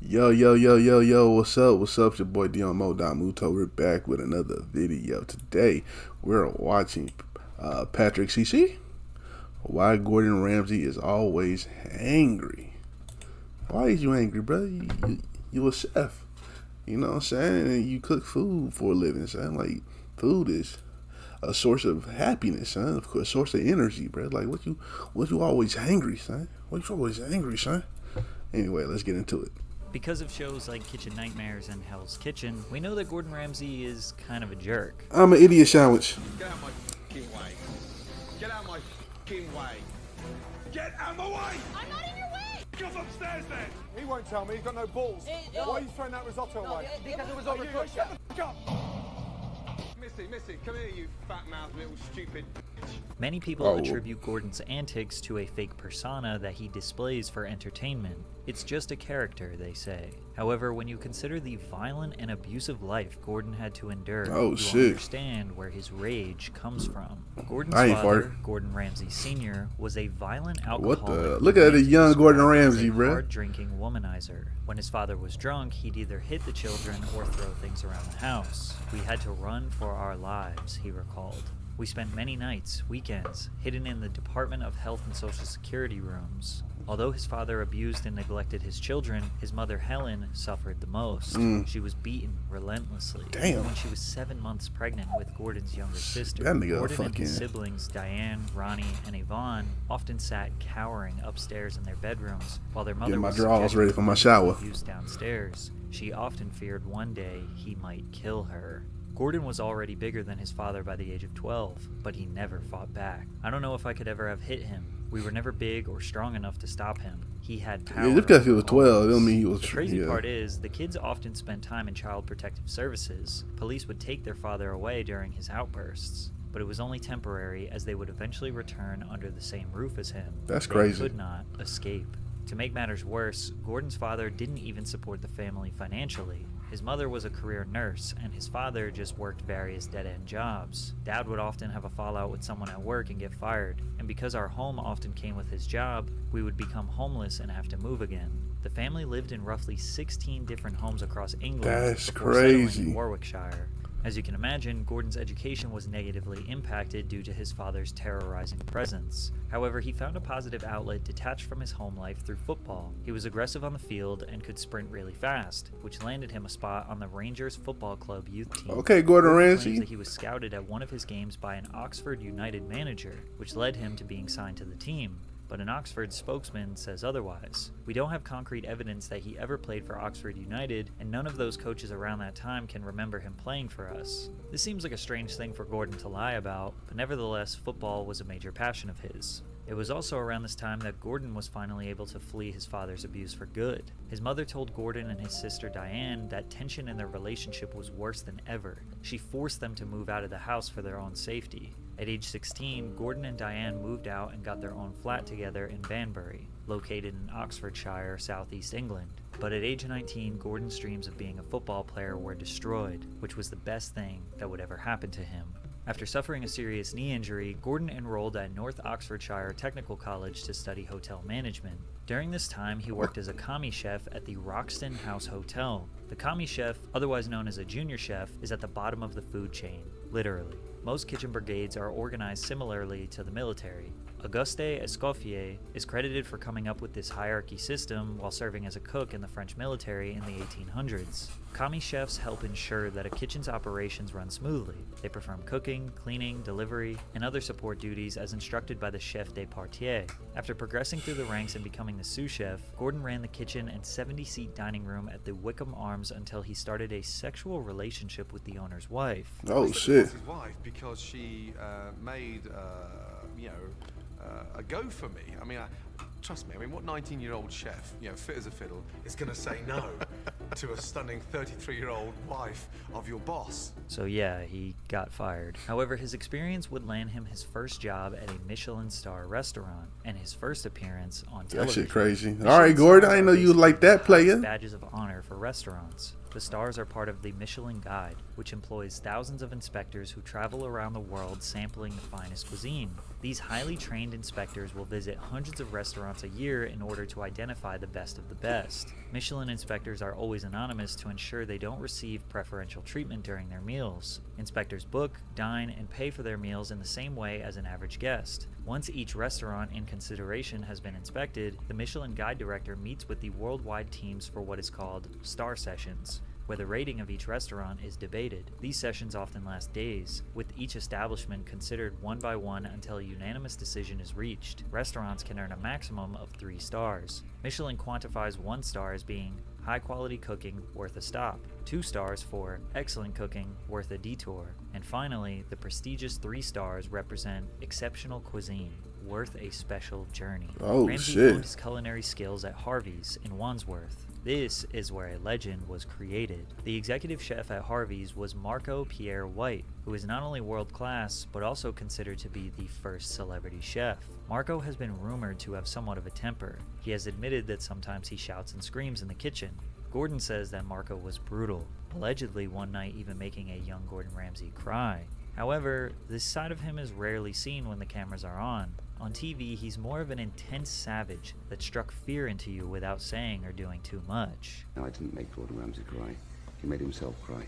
Yo, yo, yo, yo, yo, what's up? What's up? It's your boy Domuto. We're back with another video. Today, we're watching Patrick CC. Why Gordan Ramsay is always angry. Why is you angry, brother? You a chef. You know what I'm saying? And you cook food for a living, son. Like, food is a source of happiness, son. Of course, a source of energy, bro. Like, what you always angry, son? What you always angry, son? Anyway, let's get into it. Because of shows like Kitchen Nightmares and Hell's Kitchen, we know that Gordan Ramsay is kind of a jerk. I'm an idiot sandwich. Get out my fucking way. Get out my fucking way. Get out my way! I'm not in your way! Get upstairs then! He won't tell me, he's got no balls. Why are you throwing that risotto away? Because it was Shut overcooked. the fuck up! Missy, come here, you fat-mouthed little stupid bitch. Many people Oh. attribute Gordan's antics to a fake persona that he displays for entertainment. It's just a character, they say. However, when you consider the violent and abusive life Gordan had to endure, Oh, you shit. understand where his rage comes from. Gordan's I ain't father, fart. Gordan Ramsay Sr., was a violent What alcoholic. the? Look at the young Gordan Described as Ramsay, a bruh. hard-drinking womanizer. When his father was drunk, he'd either hit the children or throw things around the house. We had to run for our lives, he recalled. We spent many nights, weekends, hidden in the Department of Health and Social Security rooms. Although his father abused and neglected his children, his mother Helen suffered the most. She was beaten relentlessly. Damn. When she was 7 months pregnant with Gordan's younger sister, That nigga Gordan and his fucking- siblings Diane, Ronnie, and Yvonne often sat cowering upstairs in their bedrooms while their mother Getting my was drawers subjected ready to for my abuse shower. downstairs. She often feared one day he might kill her. Gordan was already bigger than his father by the age of 12, but he never fought back. I don't know if I could ever have hit him. We were never big or strong enough to stop him. He had power. Yeah, just because he was over 12, us. don't mean he was. The crazy yeah. part is, the kids often spent time in Child Protective Services. Police would take their father away during his outbursts, but it was only temporary, as they would eventually return under the same roof as him. That's They crazy. could not escape. To make matters worse, Gordan's father didn't even support the family financially. His mother was a career nurse, and his father just worked various dead-end jobs. Dad would often have a fallout with someone at work and get fired, and because our home often came with his job, we would become homeless and have to move again. The family lived in roughly 16 different homes across England That's before settling crazy. in Warwickshire. As you can imagine, Gordan's education was negatively impacted due to his father's terrorizing presence. However, he found a positive outlet detached from his home life through football. He was aggressive on the field and could sprint really fast, which landed him a spot on the Rangers Football Club youth team. Okay, Gordan Claims Ramsay. that he was scouted at one of his games by an Oxford United manager, which led him to being signed to the team. But an Oxford spokesman says otherwise. We don't have concrete evidence that he ever played for Oxford United, and none of those coaches around that time can remember him playing for us. This seems like a strange thing for Gordan to lie about, but nevertheless, football was a major passion of his. It was also around this time that Gordan was finally able to flee his father's abuse for good. His mother told Gordan and his sister Diane that tension in their relationship was worse than ever. She forced them to move out of the house for their own safety. At age 16, Gordan and Diane moved out and got their own flat together in Banbury, located in Oxfordshire, southeast England. But at age 19, Gordan's dreams of being a football player were destroyed, which was the best thing that would ever happen to him. After suffering a serious knee injury, Gordan enrolled at North Oxfordshire Technical College to study hotel management. During this time, he worked as a commis chef at the Roxton House Hotel. The commis chef, otherwise known as a junior chef, is at the bottom of the food chain, literally. Most kitchen brigades are organized similarly to the military. Auguste Escoffier is credited for coming up with this hierarchy system while serving as a cook in the French military in the 1800s. Commis chefs help ensure that a kitchen's operations run smoothly. They perform cooking, cleaning, delivery, and other support duties as instructed by the chef de partie. After progressing through the ranks and becoming the sous chef, Gordan ran the kitchen and 70-seat dining room at the Wickham Arms until he started a sexual relationship with the owner's wife. Oh He said shit. it was his wife because she made, a go for me. I mean, trust me. I mean, what 19-year-old chef, fit as a fiddle, is going to say no to a stunning 33-year-old wife of your boss? So yeah, he got fired. However, his experience would land him his first job at a Michelin star restaurant and his first appearance on That television. shit crazy. Michelin All right, Gordan. I stars didn't are know you was like that basically player. badges of honor for restaurants. The stars are part of the Michelin Guide, which employs thousands of inspectors who travel around the world sampling the finest cuisine. These highly trained inspectors will visit hundreds of restaurants a year in order to identify the best of the best. Michelin inspectors are always anonymous to ensure they don't receive preferential treatment during their meals. Inspectors book, dine, and pay for their meals in the same way as an average guest. Once each restaurant in consideration has been inspected, the Michelin Guide Director meets with the worldwide teams for what is called star sessions, where the rating of each restaurant is debated. These sessions often last days, with each establishment considered one by one until a unanimous decision is reached. Restaurants can earn a maximum of 3 stars. Michelin quantifies 1 star as being high quality cooking worth a stop, 2 stars for excellent cooking worth a detour, and finally, the prestigious 3 stars represent exceptional cuisine worth a special journey. Oh, Ramsay shit. honed his culinary skills at Harvey's in Wandsworth. This is where a legend was created. The executive chef at Harvey's was Marco Pierre White, who is not only world-class, but also considered to be the first celebrity chef. Marco has been rumored to have somewhat of a temper. He has admitted that sometimes he shouts and screams in the kitchen. Gordon says that Marco was brutal, allegedly one night even making a young Gordon Ramsay cry. However, this side of him is rarely seen when the cameras are on. On TV, he's more of an intense savage that struck fear into you without saying or doing too much. I didn't make Gordan Ramsay cry. He made himself cry.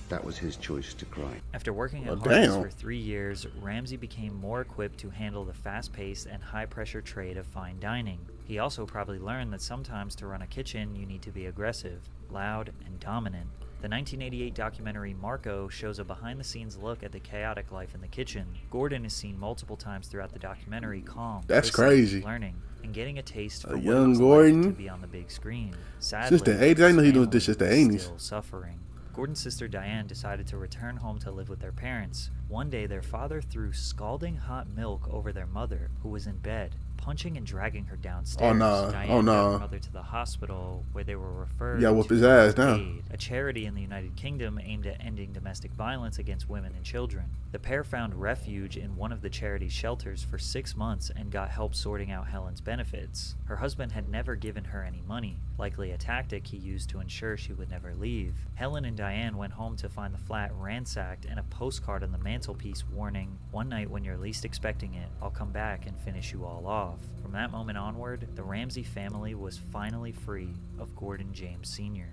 That was his choice to cry. After working at Well, Harvey's damn. for 3 years, Ramsay became more equipped to handle the fast-paced and high-pressure trade of fine dining. He also probably learned that sometimes to run a kitchen you need to be aggressive, loud, and dominant. The 1988 documentary Marco shows a behind-the-scenes look at the chaotic life in the kitchen. Gordon is seen multiple times throughout the documentary calm, That's listening, crazy. learning, and getting a taste for A what young it was Gordon? like to be on the big screen. Sadly, Since the 80s, I didn't know he was his since the family is 80s. still suffering. Gordon's sister Diane decided to return home to live with their parents. One day, their father threw scalding hot milk over their mother, who was in bed, punching and dragging her downstairs. Oh, nah. Diane Oh, got nah. her mother to the hospital, where they were referred Yeah, whoop to his ass now. Aid, a charity in the United Kingdom aimed at ending domestic violence against women and children. The pair found refuge in one of the charity's shelters for 6 months and got help sorting out Helen's benefits. Her husband had never given her any money, likely a tactic he used to ensure she would never leave. Helen and Diane went home to find the flat ransacked and a postcard on the mantelpiece warning, "One night when you're least expecting it, I'll come back and finish you all off." From that moment onward, the Ramsay family was finally free of Gordon James Sr.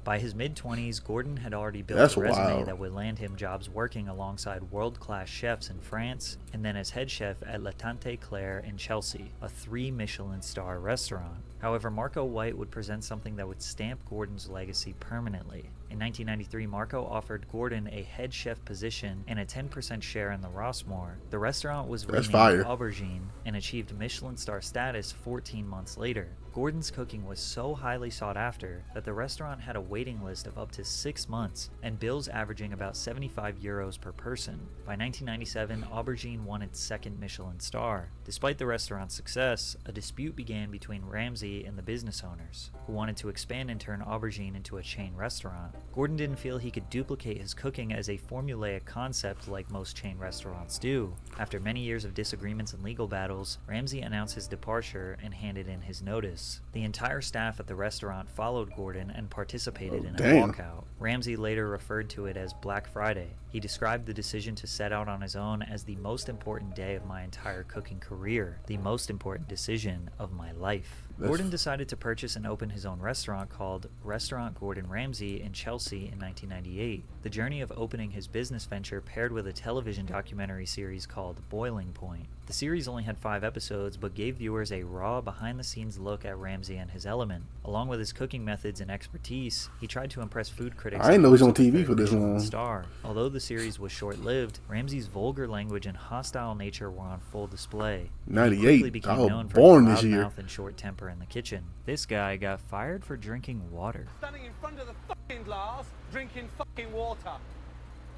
By his mid-20s, Gordon had already built That's a resume wild. that would land him jobs working alongside world-class chefs in France, and then as head chef at La Tante Claire in Chelsea, a 3 Michelin star restaurant. However, Marco White would present something that would stamp Gordon's legacy permanently. In 1993, Marco offered Gordon a head chef position and a 10% share in the Rossmore. The restaurant was That's renamed fire. Aubergine and achieved Michelin star status 14 months later. Gordon's cooking was so highly sought after that the restaurant had a waiting list of up to 6 months and bills averaging about €75 per person. By 1997, Aubergine won its 2nd Michelin star. Despite the restaurant's success, a dispute began between Ramsay and the business owners, who wanted to expand and turn Aubergine into a chain restaurant. Gordon didn't feel he could duplicate his cooking as a formulaic concept like most chain restaurants do. After many years of disagreements and legal battles, Ramsay announced his departure and handed in his notice. The entire staff at the restaurant followed Gordon and participated in a damn. walkout. Ramsay later referred to it as Black Friday. He described the decision to set out on his own as the most important day of my entire cooking career, the most important decision of my life. Gordon decided to purchase and open his own restaurant called Restaurant Gordon Ramsay in Chelsea in 1998. The journey of opening his business venture paired with a television documentary series called Boiling Point. The series only had 5 episodes, but gave viewers a raw, behind-the-scenes look at Ramsay and his element. Along with his cooking methods and expertise, he tried to impress food critics. I didn't know he was on and also TV for this Michelin long. Star. Although the series was short-lived, Ramsay's vulgar language and hostile nature were on full display. He 98. quickly became I was known for born his this loud year. mouth and short temper in the kitchen. This guy got fired for drinking water. Standing in front of the fucking glass, drinking fucking water.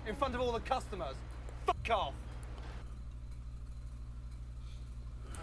In front of all the customers. Fuck off.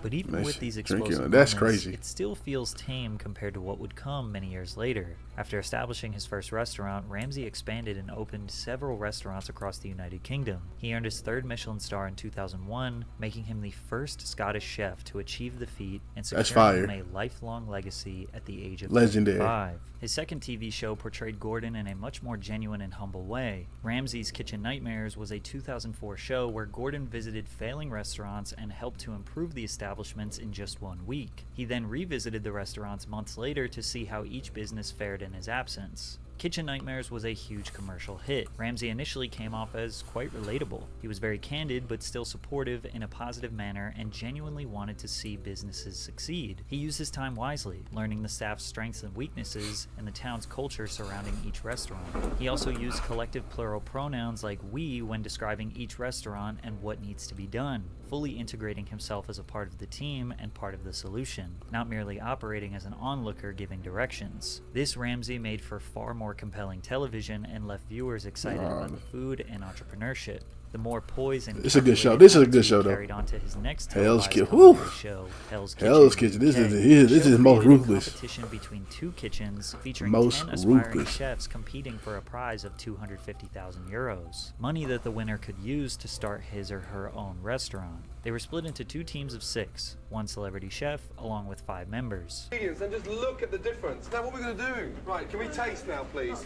But even Nice. with these Drinking. explosive That's moments, crazy. it still feels tame compared to what would come many years later. After establishing his first restaurant, Ramsay expanded and opened several restaurants across the United Kingdom. He earned his third Michelin star in 2001, making him the first Scottish chef to achieve the feat and securing him a lifelong legacy at the age of Legendary. 55. His second TV show portrayed Gordan in a much more genuine and humble way. Ramsay's Kitchen Nightmares was a 2004 show where Gordan visited failing restaurants and helped to improve the establishments in just 1 week. He then revisited the restaurants months later to see how each business fared in his absence. Kitchen Nightmares was a huge commercial hit. Ramsay initially came off as quite relatable. He was very candid but still supportive in a positive manner and genuinely wanted to see businesses succeed. He used his time wisely, learning the staff's strengths and weaknesses and the town's culture surrounding each restaurant. He also used collective plural pronouns like we when describing each restaurant and what needs to be done, fully integrating himself as a part of the team and part of the solution, not merely operating as an onlooker giving directions. This Ramsay made for far more compelling television and left viewers excited about the food and entrepreneurship. The more poise and it's a good show. This is a good show, though. Carried on to his next Hell's televised Kitchen. show, Hell's Kitchen. This is most ruthless. Competition between two kitchens featuring Most 10 aspiring ruthless. chefs competing for a prize of 250,000 euros, money that the winner could use to start his or her own restaurant. They were split into two teams of 6, one celebrity chef along with 5 members. Ingredients and just look at the difference. Now, what are we going to do? Right, can we taste now, please?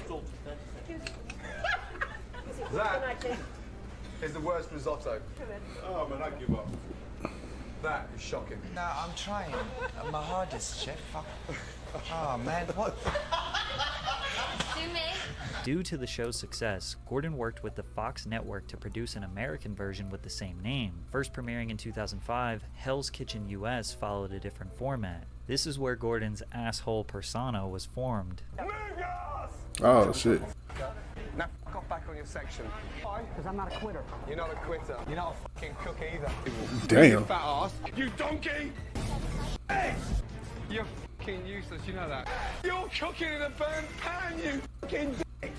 That is the worst risotto. Oh, man, I give up. That is shocking. No, I'm trying. My hardest, chef. Fuck. Oh, man, what? Due to the show's success, Gordan worked with the Fox network to produce an American version with the same name. First premiering in 2005, Hell's Kitchen US followed a different format. This is where Gordan's asshole persona was formed. Oh shit. Now, fuck off back on your section. Why? Because I'm not a quitter. You're not a quitter. You're not a fucking cook either. Damn. You fat ass. You donkey! Hey! You're fucking useless, you know that. You're cooking in a burnt pan, you fucking dick!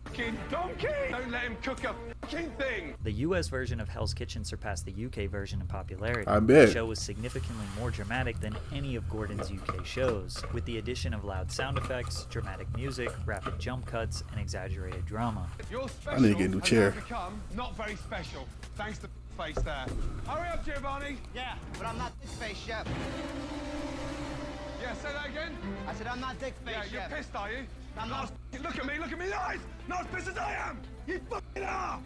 Fucking donkey! Don't let him cook a fucking thing! The US version of Hell's Kitchen surpassed the UK version in popularity. I bet. The show was significantly more dramatic than any of Gordan's UK shows, with the addition of loud sound effects, dramatic music, rapid jump cuts, and exaggerated drama. You're special. I need to get a new chair. And now become not very special. Thanks to face there. Hurry up, Giovanni! Yeah, but I'm not this face, chef. Yeah, say that again? I said I'm not dick face, Yeah, you're chef. pissed, are you? I'm not. Look at me in the eyes! Not as pissed as I am! You fucking are!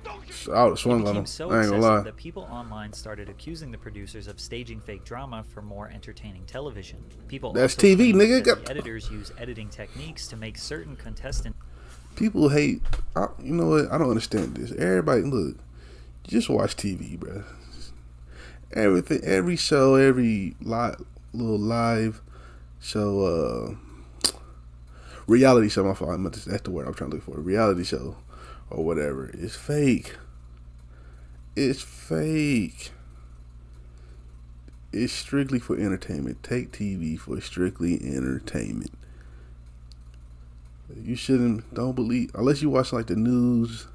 Donkey! So I would have swung It on became him. so I ain't gonna excessive lie. that people online started accusing the producers of staging fake drama for more entertaining television. People That's also TV, claimed nigga. that the editors use editing techniques to make certain contestants People hate. You know what? I don't understand this. Everybody, look. Just watch TV, bro. Everything, every show, every little live show, reality show. My fault. That's the word I'm trying to look for. Reality show or whatever. It's fake. It's fake. It's strictly for entertainment. Take TV for strictly entertainment. You shouldn't. Don't believe unless you watch like the news.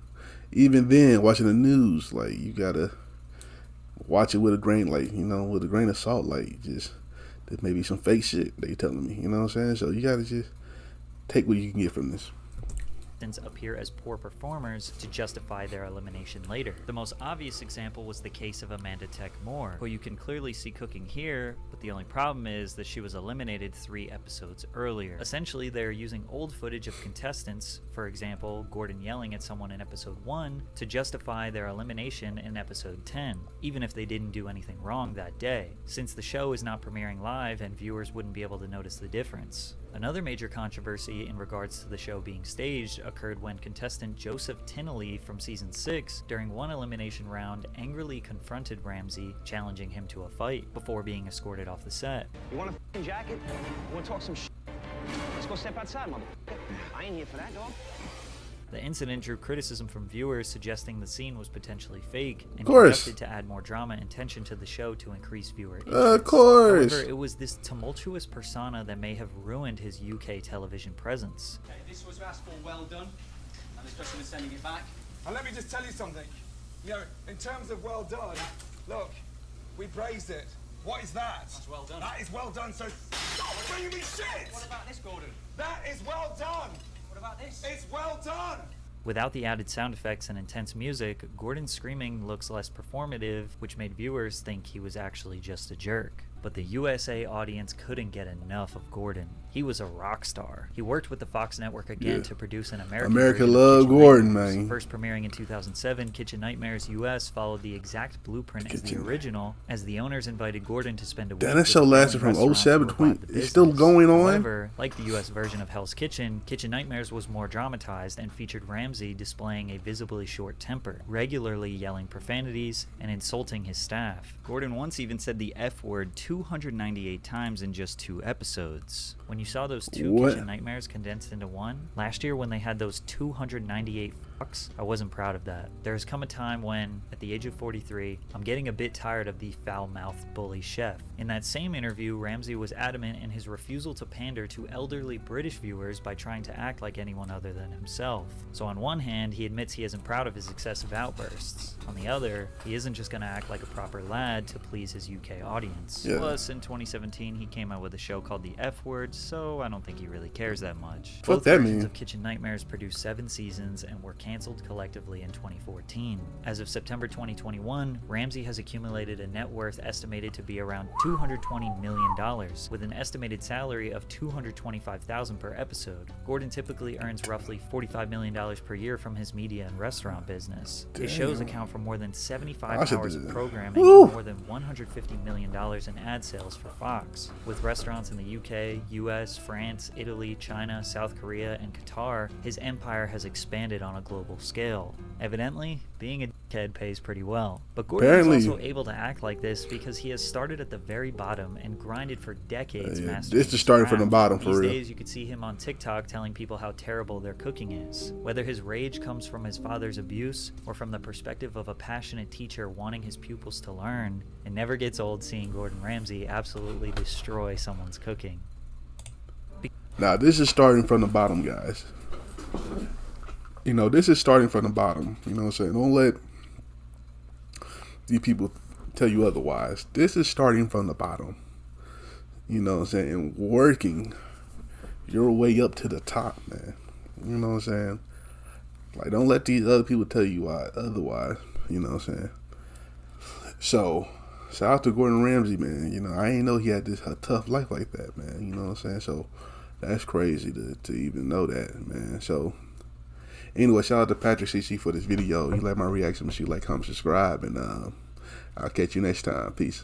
Even then, watching the news, like you gotta watch it with a grain, like with a grain of salt. Like just there may be some fake shit they telling me. You know what I'm saying? So you gotta just take what you can get from this. appear as poor performers to justify their elimination later. The most obvious example was the case of Amanda Tech Moore, who you can clearly see cooking here, but the only problem is that she was eliminated 3 episodes earlier. Essentially, they're using old footage of contestants, for example, Gordan yelling at someone in episode 1, to justify their elimination in episode 10, even if they didn't do anything wrong that day, since the show is not premiering live and viewers wouldn't be able to notice the difference. Another major controversy in regards to the show being staged occurred when contestant Joseph Tinnelly from season 6, during one elimination round, angrily confronted Ramsay, challenging him to a fight, before being escorted off the set. You want a f***ing jacket? You want to talk some shit? Let's go step outside, motherfucker. I ain't here for that, dog. The incident drew criticism from viewers suggesting the scene was potentially fake and course. conducted to add more drama and tension to the show to increase viewer interest. Of course. However, it was this tumultuous persona that may have ruined his UK television presence. Okay, this was asked for, well done, and this person is sending it back. And let me just tell you something. You know, in terms of well done, look, we praised it. What is that? That's well done. That is well done, so stop bringing me shit! What about this, Gordon? That is well done! What about this? It's well done! Without the added sound effects and intense music, Gordon's screaming looks less performative, which made viewers think he was actually just a jerk. But the USA audience couldn't get enough of Gordon. He was a rock star. He worked with the Fox network again to produce an American America version of love Kitchen Gordon, Nightmares. man. First premiering in 2007, Kitchen Nightmares US followed the exact blueprint as the Kitchen. original, as the owners invited Gordon to spend a week Damn, that with show the lasted from restaurants 07 to to revive 20. the It's still business. going on? However, like the US version of Hell's Kitchen, Kitchen Nightmares was more dramatized and featured Ramsay displaying a visibly short temper, regularly yelling profanities and insulting his staff. Gordon once even said the F word 298 times in just 2 episodes. When you saw those 2 What? Kitchen Nightmares condensed into 1, last year when they had those 298 fucks, I wasn't proud of that. There has come a time when, at the age of 43, I'm getting a bit tired of the foul-mouthed bully chef. In that same interview, Ramsay was adamant in his refusal to pander to elderly British viewers by trying to act like anyone other than himself. So on one hand, he admits he isn't proud of his excessive outbursts. On the other, he isn't just going to act like a proper lad to please his UK audience. Yeah. Plus, in 2017, he came out with a show called The F Word, so I don't think he really cares that much. Fuck Both that versions mean. of Kitchen Nightmares produced 7 seasons and were canceled collectively in 2014. As of September 2021, Ramsay has accumulated a net worth estimated to be around $220 million, with an estimated salary of $225,000 per episode. Gordon typically earns roughly $45 million per year from his media and restaurant business. His shows Damn. account for more than 75 I should hours do of that. programming Woo! and more than $150 million in ad sales for Fox. With restaurants in the UK, US, France, Italy, China, South Korea, and Qatar, his empire has expanded on a global scale. Evidently, being a dickhead pays pretty well. But Gordon Apparently. is also able to act like this because he has started at the very bottom and grinded for decades Yeah, mastering this is his starting from the craft. bottom, for These real. days, you could see him on TikTok telling people how terrible their cooking is. Whether his rage comes from his father's abuse or from the perspective of a passionate teacher wanting his pupils to learn, it never gets old seeing Gordon Ramsay absolutely destroy someone's cooking. Now, this is starting from the bottom, guys. You know, this is starting from the bottom. You know what I'm saying? Don't let these people tell you otherwise. This is starting from the bottom. You know what I'm saying? And working your way up to the top, man. You know what I'm saying? Like, don't let these other people tell you why otherwise. You know what I'm saying? So, shout out to Gordan Ramsay, man. You know, I ain't know he had a tough life like that, man. You know what I'm saying? So, that's crazy to even know that, man. So, anyway, shout out to Patrick CC for this video. You like my reaction, make sure you like, comment, subscribe, and I'll catch you next time. Peace.